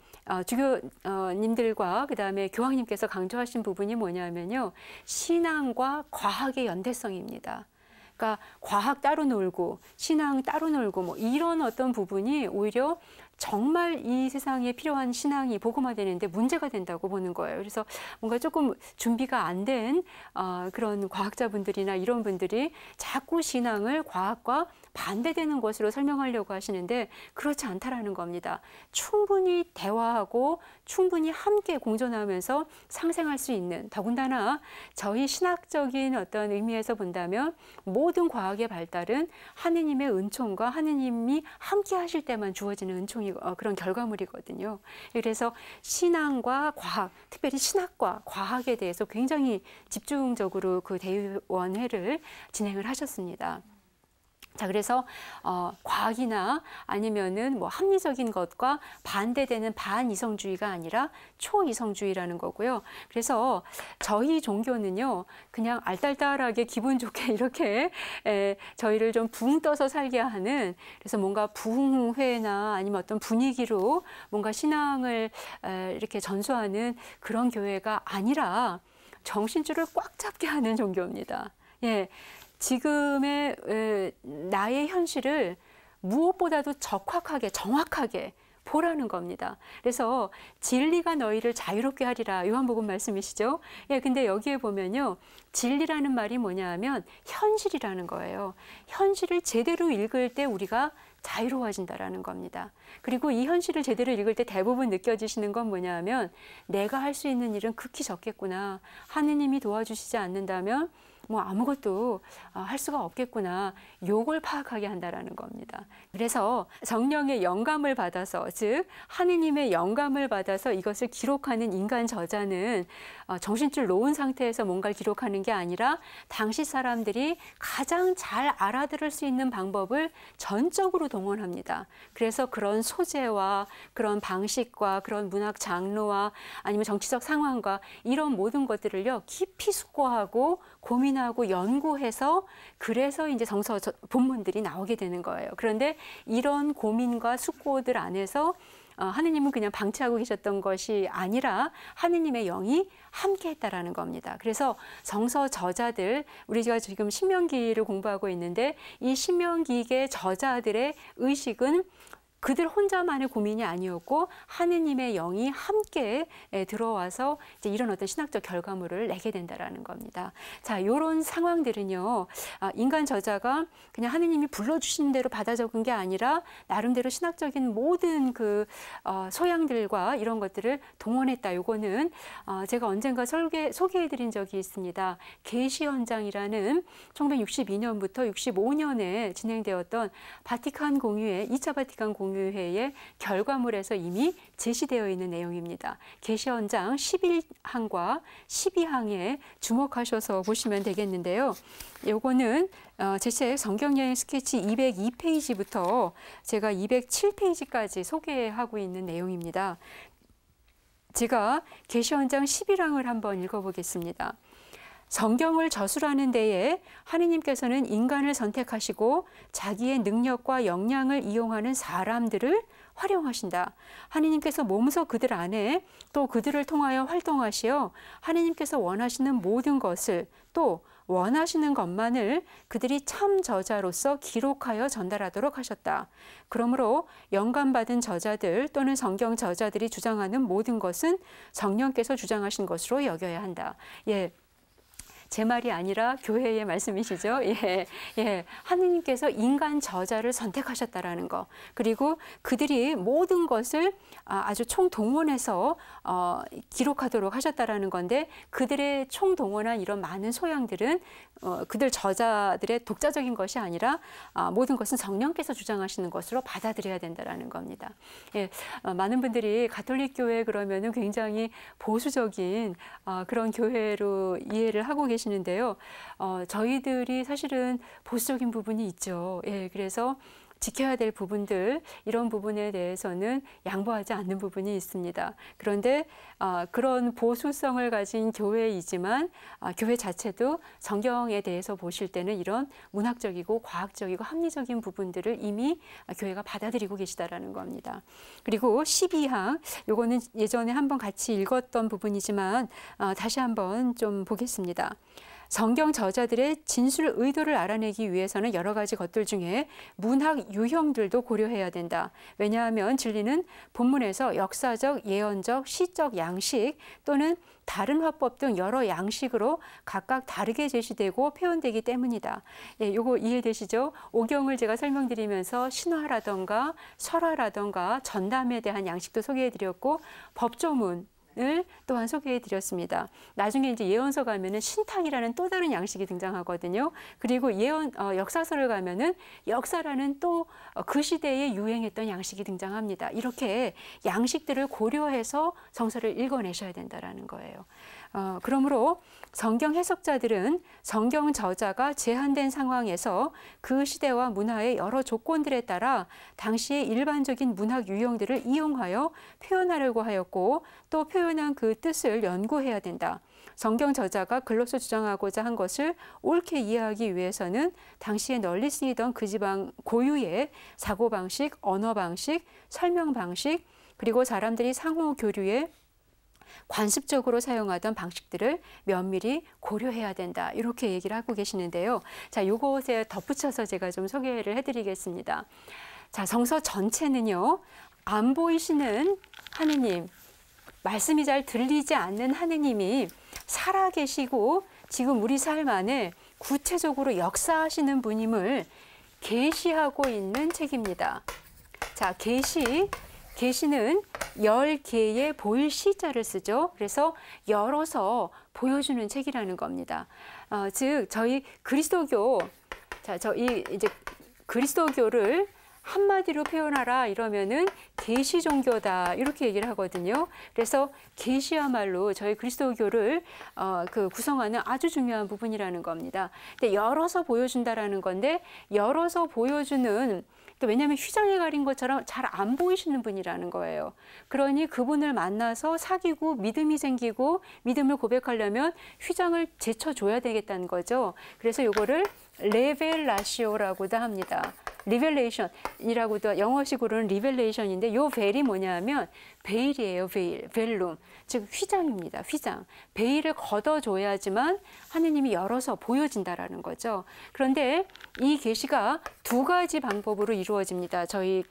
Speaker 1: 주교님들과 그다음에 교황님께서 강조하신 부분이 뭐냐면요. 신앙과 과학의 연대성입니다. 그러니까 과학 따로 놀고 신앙 따로 놀고 뭐 이런 어떤 부분이 오히려 정말 이 세상에 필요한 신앙이 복음화되는데 문제가 된다고 보는 거예요. 그래서 뭔가 조금 준비가 안 된 그런 과학자분들이나 이런 분들이 자꾸 신앙을 과학과 반대되는 것으로 설명하려고 하시는데 그렇지 않다라는 겁니다. 충분히 대화하고 충분히 함께 공존하면서 상생할 수 있는, 더군다나 저희 신학적인 어떤 의미에서 본다면 모든 과학의 발달은 하느님의 은총과 하느님이 함께 하실 때만 주어지는 은총이 그런 결과물이거든요. 그래서 신앙과 과학, 특별히 신학과 과학에 대해서 굉장히 집중적으로 그 대의원회를 진행을 하셨습니다. 자, 그래서 과학이나 아니면은 뭐 합리적인 것과 반대되는 반이성주의가 아니라 초이성주의라는 거고요. 그래서 저희 종교는요, 그냥 알딸딸하게 기분 좋게 이렇게 저희를 좀 붕 떠서 살게 하는, 그래서 뭔가 부흥회나 아니면 어떤 분위기로 뭔가 신앙을 이렇게 전수하는 그런 교회가 아니라 정신줄을 꽉 잡게 하는 종교입니다. 예. 지금의 나의 현실을 무엇보다도 적확하게 정확하게 보라는 겁니다. 그래서 진리가 너희를 자유롭게 하리라. 요한복음 말씀이시죠. 예, 근데 여기에 보면요. 진리라는 말이 뭐냐 하면 현실이라는 거예요. 현실을 제대로 읽을 때 우리가 자유로워진다라는 겁니다. 그리고 이 현실을 제대로 읽을 때 대부분 느껴지시는 건 뭐냐 하면 내가 할 수 있는 일은 극히 적겠구나. 하느님이 도와주시지 않는다면 뭐 아무것도 할 수가 없겠구나. 요걸 파악하게 한다라는 겁니다. 그래서 성령의 영감을 받아서, 즉 하느님의 영감을 받아서 이것을 기록하는 인간 저자는 정신줄 놓은 상태에서 뭔가를 기록하는 게 아니라 당시 사람들이 가장 잘 알아들을 수 있는 방법을 전적으로 동원합니다. 그래서 그런 소재와 그런 방식과 그런 문학 장르와 아니면 정치적 상황과 이런 모든 것들을요 깊이 숙고하고 고민하고 연구해서 그래서 이제 성서 본문들이 나오게 되는 거예요. 그런데 이런 고민과 숙고들 안에서 하느님은 그냥 방치하고 계셨던 것이 아니라 하느님의 영이 함께 했다라는 겁니다. 그래서 성서 저자들, 우리가 지금 신명기를 공부하고 있는데 이 신명기의 저자들의 의식은 그들 혼자만의 고민이 아니었고 하느님의 영이 함께 들어와서 이제 이런 어떤 신학적 결과물을 내게 된다라는 겁니다. 자, 이런 상황들은요, 인간 저자가 그냥 하느님이 불러주신 대로 받아 적은 게 아니라 나름대로 신학적인 모든 그 소양들과 이런 것들을 동원했다. 요거는 제가 언젠가 소개해드린 적이 있습니다. 계시헌장이라는 1962년부터 65년에 진행되었던 바티칸 공유회, 2차 바티칸 공유회의 결과물에서 이미 제시되어 있는 내용입니다. 계시헌장 11항과 12항에 주목하셔서 보시면 되겠는데요. 요거는 제 책 성경여행 스케치 202페이지부터 제가 207페이지까지 소개하고 있는 내용입니다. 제가 계시헌장 11항을 한번 읽어보겠습니다. 성경을 저술하는 데에 하느님께서는 인간을 선택하시고 자기의 능력과 역량을 이용하는 사람들을 활용하신다. 하느님께서 몸소 그들 안에 또 그들을 통하여 활동하시어 하느님께서 원하시는 모든 것을 또 원하시는 것만을 그들이 참 저자로서 기록하여 전달하도록 하셨다. 그러므로 영감받은 저자들 또는 성경 저자들이 주장하는 모든 것은 성령께서 주장하신 것으로 여겨야 한다. 예. 제 말이 아니라 교회의 말씀이시죠. 예, 예. 하느님께서 인간 저자를 선택하셨다라는 거. 그리고 그들이 모든 것을 아주 총동원해서 기록하도록 하셨다라는 건데 그들의 총동원한 이런 많은 소양들은 그들 저자들의 독자적인 것이 아니라 모든 것은 성령께서 주장하시는 것으로 받아들여야 된다라는 겁니다. 예, 많은 분들이 가톨릭 교회 그러면은 굉장히 보수적인 그런 교회로 이해를 하고 계시는데요. 저희들이 사실은 보수적인 부분이 있죠. 예, 그래서 지켜야 될 부분들, 이런 부분에 대해서는 양보하지 않는 부분이 있습니다. 그런데 그런 보수성을 가진 교회이지만 교회 자체도 성경에 대해서 보실 때는 이런 문학적이고 과학적이고 합리적인 부분들을 이미 교회가 받아들이고 계시다라는 겁니다. 그리고 12항, 요거는 예전에 한번 같이 읽었던 부분이지만 다시 한번 좀 보겠습니다. 성경 저자들의 진술 의도를 알아내기 위해서는 여러 가지 것들 중에 문학 유형들도 고려해야 된다. 왜냐하면 진리는 본문에서 역사적, 예언적, 시적 양식 또는 다른 화법 등 여러 양식으로 각각 다르게 제시되고 표현되기 때문이다. 예, 요거 이해되시죠? 오경을 제가 설명드리면서 신화라던가 설화라던가 전담에 대한 양식도 소개해드렸고 법조문 을 또한 소개해 드렸습니다. 나중에 이제 예언서 가면은 신탁이라는 또 다른 양식이 등장하거든요. 그리고 역사서를 가면은 역사라는 또 그 시대에 유행했던 양식이 등장합니다. 이렇게 양식들을 고려해서 성서를 읽어내셔야 된다라는 거예요. 그러므로 성경 해석자들은 성경 저자가 제한된 상황에서 그 시대와 문화의 여러 조건들에 따라 당시의 일반적인 문학 유형들을 이용하여 표현하려고 하였고 또 표현한 그 뜻을 연구해야 된다. 성경 저자가 글로서 주장하고자 한 것을 옳게 이해하기 위해서는 당시에 널리 쓰이던 그 지방 고유의 사고방식, 언어방식, 설명방식 그리고 사람들이 상호 교류에 관습적으로 사용하던 방식들을 면밀히 고려해야 된다. 이렇게 얘기를 하고 계시는데요. 자, 요것에 덧붙여서 제가 좀 소개를 해드리겠습니다. 자, 성서 전체는요, 안 보이시는 하느님, 말씀이 잘 들리지 않는 하느님이 살아계시고 지금 우리 삶 안에 구체적으로 역사하시는 분임을 계시하고 있는 책입니다. 자, 계시는 열 개의 보일 시자를 쓰죠. 그래서 열어서 보여주는 책이라는 겁니다. 즉 저희 그리스도교, 자, 저희 이제 그리스도교를 한마디로 표현하라 이러면은 계시 종교다 이렇게 얘기를 하거든요. 그래서 계시야말로 저희 그리스도교를 구성하는 아주 중요한 부분이라는 겁니다. 근데 열어서 보여준다라는 건데 열어서 보여주는 또 왜냐하면 휘장에 가린 것처럼 잘 안 보이시는 분이라는 거예요. 그러니 그분을 만나서 사귀고 믿음이 생기고 믿음을 고백하려면 휘장을 제쳐줘야 되겠다는 거죠. 그래서 이거를 레벨라시오라고도 합니다. 리벨레이션이라고도 영어식으로는 리벨레이션인데 요 벨이 뭐냐면 베일이에요. 벨룸. 즉 휘장입니다. 휘장. 베일을 걷어줘야지만 하느님이 열어서 보여진다라는 거죠. 그런데 이 계시가 두 가지 방법으로 이루어집니다. 저희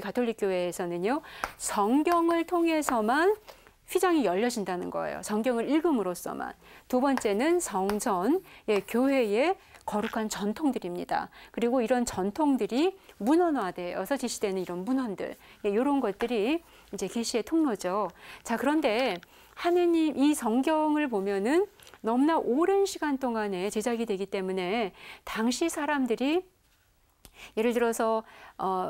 Speaker 1: 가톨릭 교회에서는요. 성경을 통해서만 휘장이 열려진다는 거예요. 성경을 읽음으로써만. 두 번째는 성전, 교회의 거룩한 전통들입니다. 그리고 이런 전통들이 문헌화되어서 제시되는 이런 문헌들, 이런 것들이 이제 계시의 통로죠. 자, 그런데 하느님 이 성경을 보면은 너무나 오랜 시간 동안에 제작이 되기 때문에 당시 사람들이 예를 들어서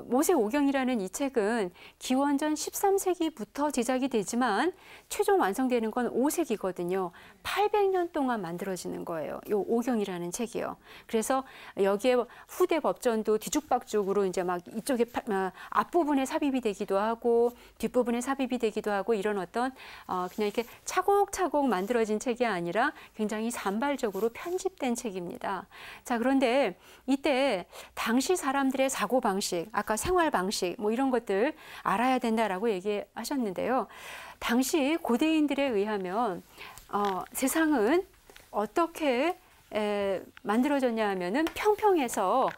Speaker 1: 모세오경이라는 이 책은 기원전 13세기부터 제작이 되지만 최종 완성되는 건 5세기거든요. 800년 동안 만들어지는 거예요. 이 오경이라는 책이요. 그래서 여기에 후대 법전도 뒤죽박죽으로 이제 막 이쪽에 앞부분에 삽입이 되기도 하고 뒷부분에 삽입이 되기도 하고 이런 어떤 그냥 이렇게 차곡차곡 만들어진 책이 아니라 굉장히 산발적으로 편집된 책입니다. 자, 그런데 이때 당시 사람들의 사고방식, 아까 생활방식 뭐 이런 것들 알아야 된다라고 얘기하셨는데요. 당시 고대인들에 의하면 세상은 어떻게 만들어졌냐 하면은 평평해서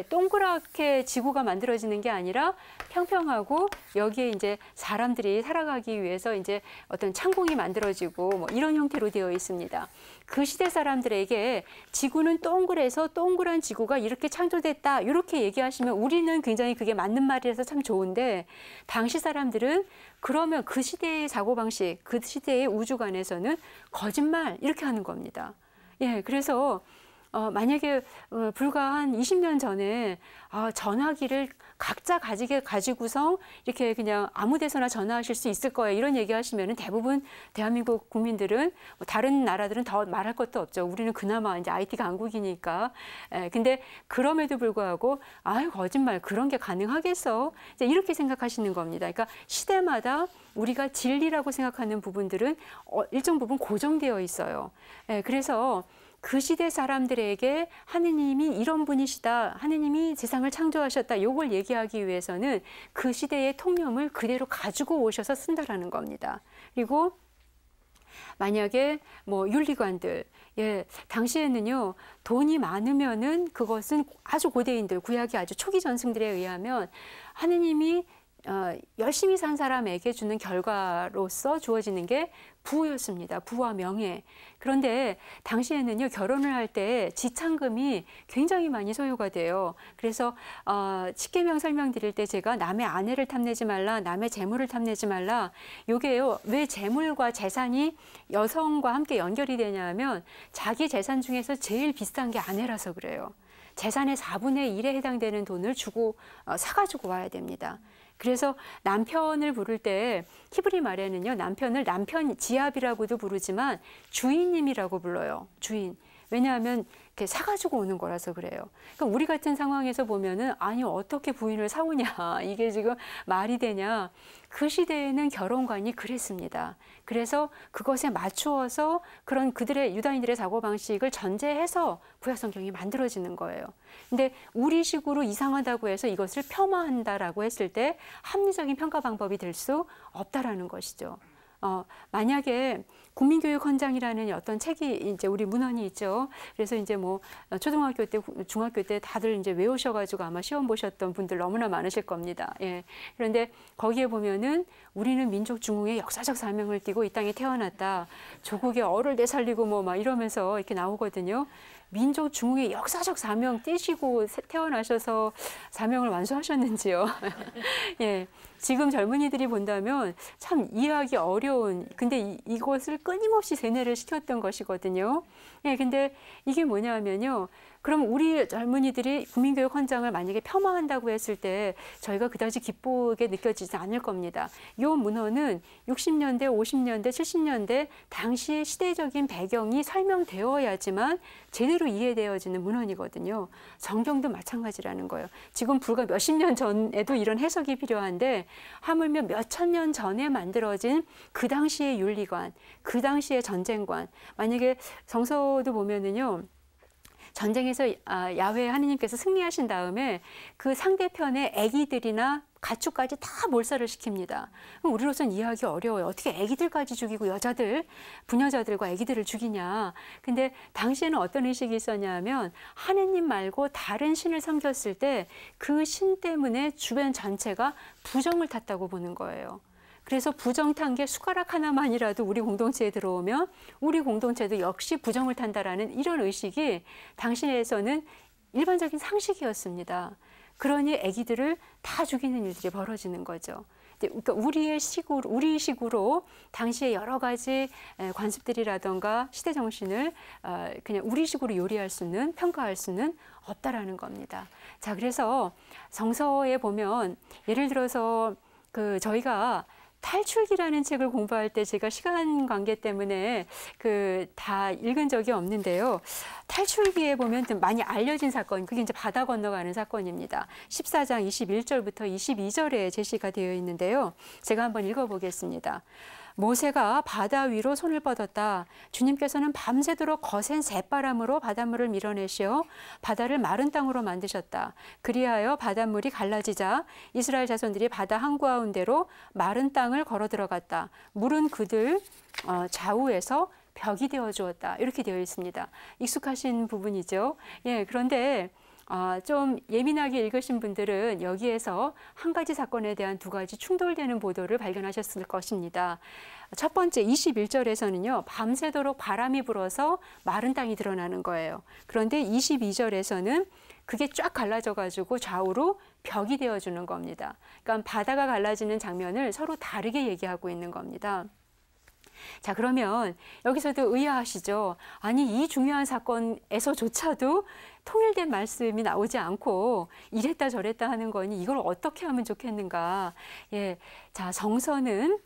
Speaker 1: 동그랗게 지구가 만들어지는 게 아니라 평평하고 여기에 이제 사람들이 살아가기 위해서 이제 어떤 창공이 만들어지고 뭐 이런 형태로 되어 있습니다. 그 시대 사람들에게 지구는 동그래서 동그란 지구가 이렇게 창조됐다 이렇게 얘기하시면 우리는 굉장히 그게 맞는 말이라서 참 좋은데 당시 사람들은 그러면 그 시대의 사고방식, 그 시대의 우주관에서는 거짓말 이렇게 하는 겁니다. 그래서 만약에 불과 한 20년 전에 전화기를 각자 가지고서 이렇게 그냥 아무 데서나 전화하실 수 있을 거예요. 이런 얘기 하시면 대부분 대한민국 국민들은 다른 나라들은 더 말할 것도 없죠. 우리는 그나마 이제 IT 강국이니까. 근데 그럼에도 불구하고 거짓말 그런 게 가능하겠어. 이제 이렇게 생각하시는 겁니다. 그러니까 시대마다 우리가 진리라고 생각하는 부분들은 일정 부분 고정되어 있어요. 그래서 그 시대 사람들에게 하느님이 이런 분이시다, 하느님이 세상을 창조하셨다, 이걸 얘기하기 위해서는 그 시대의 통념을 그대로 가지고 오셔서 쓴다라는 겁니다. 그리고 만약에 뭐 윤리관들, 당시에는요 돈이 많으면은 그것은 아주 고대인들, 구약의 아주 초기 전승들에 의하면 하느님이 열심히 산 사람에게 주는 결과로서 주어지는 게 부였습니다. 부와 명예. 그런데 당시에는요 결혼을 할 때 지참금이 굉장히 많이 소요가 돼요. 그래서 십계명 설명드릴 때 제가 남의 아내를 탐내지 말라, 남의 재물을 탐내지 말라. 요게요 왜 재물과 재산이 여성과 함께 연결이 되냐면 자기 재산 중에서 제일 비싼 게 아내라서 그래요. 재산의 4분의 1에 해당되는 돈을 주고 사가지고 와야 됩니다. 그래서 남편을 부를 때 히브리 말에는요 남편을 남편 지압이라고도 부르지만 주인님이라고 불러요. 주인. 왜냐하면 이렇게 사가지고 오는 거라서 그래요. 그러니까 우리 같은 상황에서 보면은 아니 어떻게 부인을 사오냐 이게 지금 말이 되냐. 그 시대에는 결혼관이 그랬습니다. 그래서 그것에 맞추어서 그런 그들의 유다인들의 사고방식을 전제해서 구약성경이 만들어지는 거예요. 근데 우리식으로 이상하다고 해서 이것을 폄하한다라고 했을 때 합리적인 평가 방법이 될 수 없다라는 것이죠. 만약에 국민교육헌장이라는 어떤 책이 이제 우리 문헌이 있죠. 그래서 이제 뭐 초등학교 때, 중학교 때 다들 이제 외우셔가지고 아마 시험 보셨던 분들 너무나 많으실 겁니다. 예. 그런데 거기에 보면은 우리는 민족 중흥의 역사적 사명을 띠고 이 땅에 태어났다. 조국의 얼을 되살리고 뭐 막 이러면서 이렇게 나오거든요. 민족 중흥의 역사적 사명 띠시고 태어나셔서 사명을 완수하셨는지요? 예. 지금 젊은이들이 본다면 참 이해하기 어려운, 근데 이것을 끊임없이 세뇌를 시켰던 것이거든요. 예, 근데 이게 뭐냐면요. 그럼 우리 젊은이들이 국민교육헌장을 만약에 폄하한다고 했을 때 저희가 그다지 기쁘게 느껴지지 않을 겁니다. 이 문헌은 60년대, 50년대, 70년대 당시의 시대적인 배경이 설명되어야지만 제대로 이해되어지는 문헌이거든요. 성경도 마찬가지라는 거예요. 지금 불과 몇십 년 전에도 이런 해석이 필요한데 하물며 몇천 년 전에 만들어진 그 당시의 윤리관, 그 당시의 전쟁관, 만약에 성서도 보면은요. 전쟁에서 야훼 하느님께서 승리하신 다음에 그 상대편의 애기들이나 가축까지 다 몰살을 시킵니다. 그럼 우리로서는 이해하기 어려워요. 어떻게 애기들까지 죽이고 여자들, 부녀자들과 애기들을 죽이냐. 근데 당시에는 어떤 의식이 있었냐면 하느님 말고 다른 신을 섬겼을 때 그 신 때문에 주변 전체가 부정을 탔다고 보는 거예요. 그래서 부정 탄 게 숟가락 하나만이라도 우리 공동체에 들어오면 우리 공동체도 역시 부정을 탄다라는 이런 의식이 당시에서는 일반적인 상식이었습니다. 그러니 아기들을 다 죽이는 일들이 벌어지는 거죠. 그러니까 우리 식으로 당시에 여러 가지 관습들이라던가 시대 정신을 그냥 우리 식으로 요리할 수는, 평가할 수는 없다라는 겁니다. 자, 그래서 성서에 보면 예를 들어서 저희가 탈출기라는 책을 공부할 때 제가 시간 관계 때문에 다 읽은 적이 없는데요. 탈출기에 보면 좀 많이 알려진 사건, 그게 이제 바다 건너가는 사건입니다. 14장 21절부터 22절에 제시가 되어 있는데요. 제가 한번 읽어보겠습니다. 모세가 바다 위로 손을 뻗었다. 주님께서는 밤새도록 거센 새바람으로 바닷물을 밀어내시어 바다를 마른 땅으로 만드셨다. 그리하여 바닷물이 갈라지자 이스라엘 자손들이 바다 한가운데로 마른 땅을 걸어 들어갔다. 물은 그들 좌우에서 벽이 되어 주었다. 이렇게 되어 있습니다. 익숙하신 부분이죠. 예, 그런데 좀 예민하게 읽으신 분들은 여기에서 한 가지 사건에 대한 두 가지 충돌되는 보도를 발견하셨을 것입니다. 첫 번째 21절에서는요. 밤새도록 바람이 불어서 마른 땅이 드러나는 거예요. 그런데 22절에서는 그게 쫙 갈라져 가지고 좌우로 벽이 되어주는 겁니다. 그러니까 바다가 갈라지는 장면을 서로 다르게 얘기하고 있는 겁니다. 자, 그러면 여기서도 의아하시죠? 아니, 이 중요한 사건에서조차도 통일된 말씀이 나오지 않고 이랬다 저랬다 하는 거니 이걸 어떻게 하면 좋겠는가? 예, 자, 성서는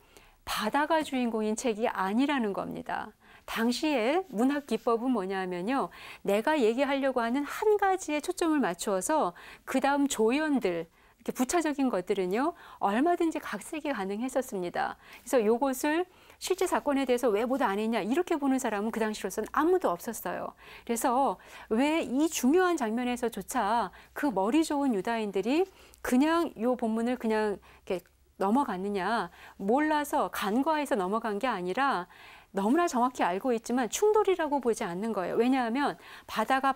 Speaker 1: 바다가 주인공인 책이 아니라는 겁니다. 당시에 문학 기법은 뭐냐면요. 내가 얘기하려고 하는 한 가지에 초점을 맞추어서 그 다음 조연들, 이렇게 부차적인 것들은요. 얼마든지 각색이 가능했었습니다. 그래서 요것을 실제 사건에 대해서 왜 보도 안 했냐 이렇게 보는 사람은 그 당시로서는 아무도 없었어요. 그래서 왜 이 중요한 장면에서조차 그 머리 좋은 유다인들이 그냥 이 본문을 그냥 이렇게 넘어갔느냐, 몰라서 간과해서 넘어간 게 아니라 너무나 정확히 알고 있지만 충돌이라고 보지 않는 거예요. 왜냐하면 바다가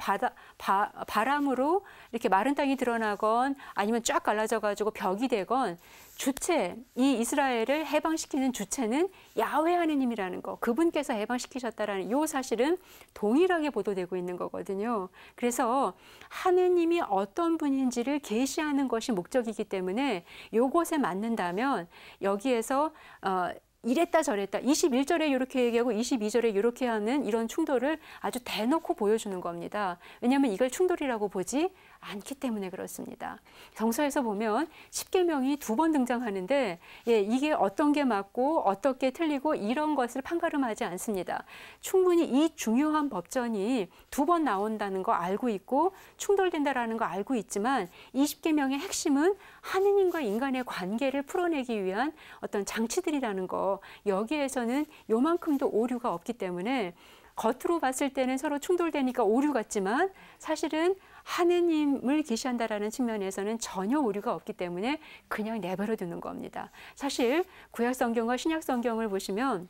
Speaker 1: 바람으로 이렇게 마른 땅이 드러나건 아니면 쫙 갈라져 가지고 벽이 되건 주체, 이 이스라엘을 해방시키는 주체는 야훼 하느님이라는 거, 그분께서 해방시키셨다라는 이 사실은 동일하게 보도되고 있는 거거든요. 그래서 하느님이 어떤 분인지를 계시하는 것이 목적이기 때문에 요것에 맞는다면 여기에서 이랬다 저랬다 21절에 이렇게 얘기하고 22절에 이렇게 하는 이런 충돌을 아주 대놓고 보여주는 겁니다. 왜냐하면 이걸 충돌이라고 보지 않기 때문에 그렇습니다. 성서에서 보면 십계명이 2번 등장하는데 이게 어떤 게 맞고 어떻게 틀리고 이런 것을 판가름하지 않습니다. 충분히 이 중요한 법전이 2번 나온다는 거 알고 있고 충돌된다라는 거 알고 있지만 이 십계명의 핵심은 하느님과 인간의 관계를 풀어내기 위한 어떤 장치들이라는 거, 여기에서는 요만큼도 오류가 없기 때문에 겉으로 봤을 때는 서로 충돌되니까 오류 같지만 사실은 하느님을 계시한다라는 측면에서는 전혀 오류가 없기 때문에 그냥 내버려 두는 겁니다. 사실 구약 성경과 신약 성경을 보시면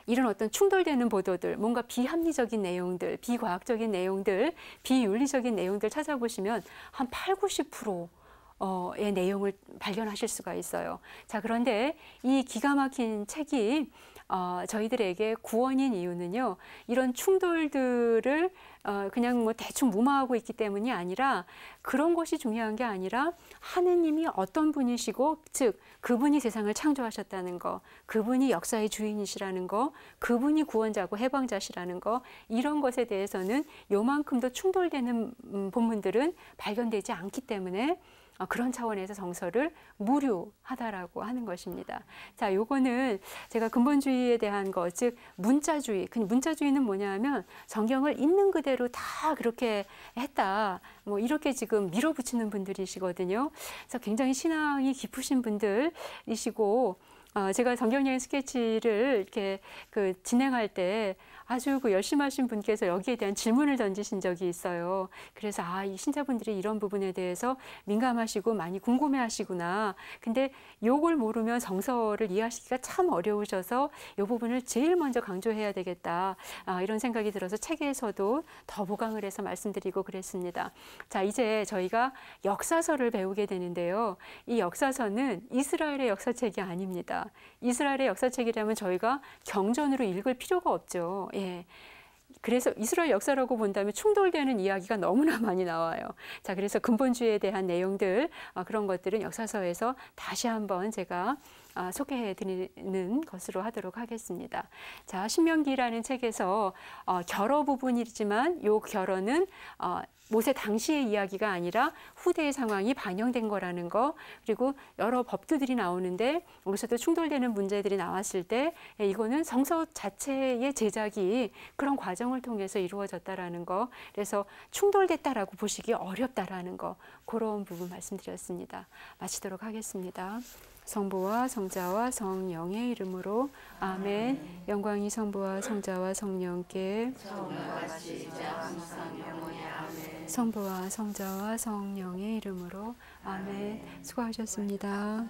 Speaker 1: 이런 어떤 충돌되는 보도들, 뭔가 비합리적인 내용들, 비과학적인 내용들, 비윤리적인 내용들 찾아보시면 한 8, 90%의 내용을 발견하실 수가 있어요. 자, 그런데 이 기가 막힌 책이 저희들에게 구원인 이유는요, 이런 충돌들을 그냥 뭐 대충 무마하고 있기 때문이 아니라 그런 것이 중요한 게 아니라 하느님이 어떤 분이시고, 즉 그분이 세상을 창조하셨다는 거, 그분이 역사의 주인이시라는 거, 그분이 구원자고 해방자시라는 거, 이런 것에 대해서는 요만큼도 충돌되는 본문들은 발견되지 않기 때문에 그런 차원에서 성서를 무료하다라고 하는 것입니다. 자, 요거는 제가 근본주의에 대한 것, 즉 문자주의. 문자주의는 뭐냐면 성경을 있는 그대로 다 그렇게 했다. 뭐 이렇게 지금 밀어붙이는 분들이시거든요. 그래서 굉장히 신앙이 깊으신 분들이시고, 제가 성경여행 스케치를 이렇게 진행할 때 아주 열심하신 분께서 여기에 대한 질문을 던지신 적이 있어요. 그래서 이 신자분들이 이런 부분에 대해서 민감하시고 많이 궁금해하시구나. 근데 요걸 모르면 성서를 이해하시기가 참 어려우셔서 이 부분을 제일 먼저 강조해야 되겠다. 이런 생각이 들어서 책에서도 더 보강을 해서 말씀드리고 그랬습니다. 자, 이제 저희가 역사서를 배우게 되는데요. 이 역사서는 이스라엘의 역사책이 아닙니다. 이스라엘의 역사책이라면 저희가 경전으로 읽을 필요가 없죠. 예. 그래서 이스라엘 역사라고 본다면 충돌되는 이야기가 너무나 많이 나와요. 자, 그래서 근본주의에 대한 내용들, 그런 것들은 역사서에서 다시 한번 제가 소개해 드리는 것으로 하도록 하겠습니다. 자, 신명기라는 책에서 결어 부분이지만 요 결어는 모세 당시의 이야기가 아니라 후대의 상황이 반영된 거라는 거, 그리고 여러 법규들이 나오는데 여기서도 충돌되는 문제들이 나왔을 때 이거는 성서 자체의 제작이 그런 과정을 통해서 이루어졌다라는 거, 그래서 충돌됐다라고 보시기 어렵다라는 거, 그런 부분 말씀드렸습니다. 마치도록 하겠습니다. 성부와 성자와 성령의 이름으로 아멘. 영광이 성부와 성자와 성령께
Speaker 2: 처음과 같이 이제 항상 영원히 아멘.
Speaker 1: 성부와 성자와 성령의 이름으로 아멘. 수고하셨습니다.